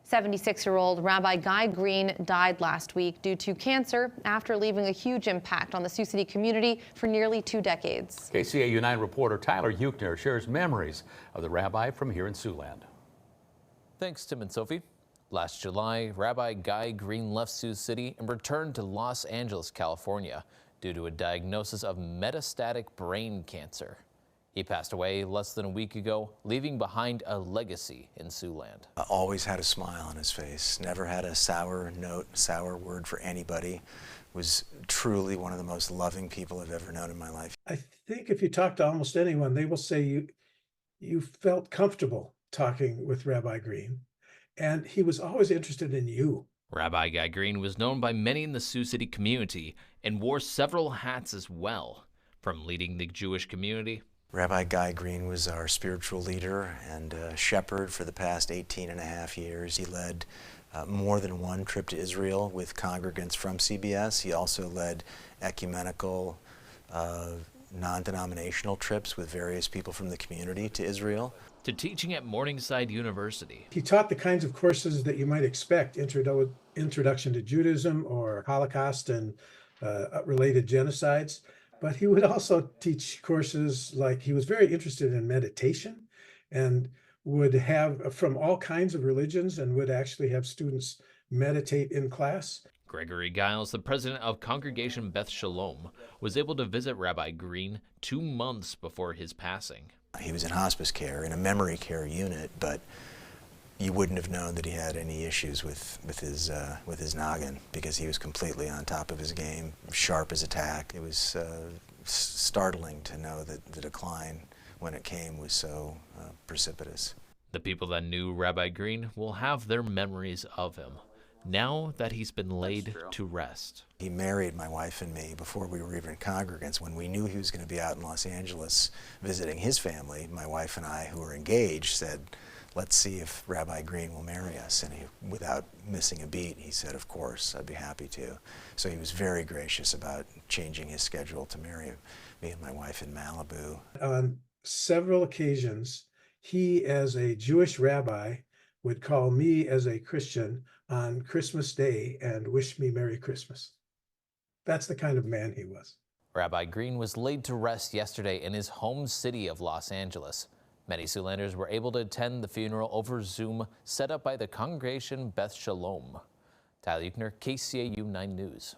76-year-old Rabbi Guy Greene died last week due to cancer after leaving a huge impact on the Sioux City community for nearly 2 decades. KCAU-9 reporter Tyler Huchner shares memories of the rabbi from here in Siouxland. Thanks, Tim and Sophie. Last July, Rabbi Guy Greene left Sioux City and returned to Los Angeles, California, due to a diagnosis of metastatic brain cancer. He passed away less than a week ago, leaving behind a legacy in Siouxland. Always had a smile on his face, never had a sour note, sour word for anybody. Was truly one of the most loving people I've ever known in my life. I think if you talk to almost anyone, they will say you felt comfortable talking with Rabbi Greene, and he was always interested in you. Rabbi Guy Greene was known by many in the Sioux City community and wore several hats as well, from leading the Jewish community. Rabbi Guy Greene was our spiritual leader and shepherd for the past 18.5 years. He led more than one trip to Israel with congregants from CBS. He also led ecumenical, non-denominational trips with various people from the community to Israel. To teaching at Morningside University. He taught the kinds of courses that you might expect, Introduction to Judaism or Holocaust and related genocides. But he would also teach courses like, he was very interested in meditation and would have from all kinds of religions and would actually have students meditate in class. Gregory Giles, the president of Congregation Beth Shalom, was able to visit Rabbi Greene 2 months before his passing. He was in hospice care, in a memory care unit, but you wouldn't have known that he had any issues with his noggin because he was completely on top of his game, sharp as a tack. It was startling to know that the decline, when it came, was so precipitous. The people that knew Rabbi Greene will have their memories of him now that he's been laid to rest. He married my wife and me before we were even congregants. When we knew he was going to be out in Los Angeles visiting his family, my wife and I, who were engaged, said, let's see if Rabbi Greene will marry us. And he, without missing a beat, he said, of course, I'd be happy to. So he was very gracious about changing his schedule to marry me and my wife in Malibu. On several occasions, he, as a Jewish rabbi, would call me as a Christian on Christmas Day and wish me Merry Christmas. That's the kind of man he was. Rabbi Greene was laid to rest yesterday in his home city of Los Angeles. Many Siouxlanders were able to attend the funeral over Zoom set up by the Congregation Beth Shalom. Tyler Huchner, KCAU 9 News.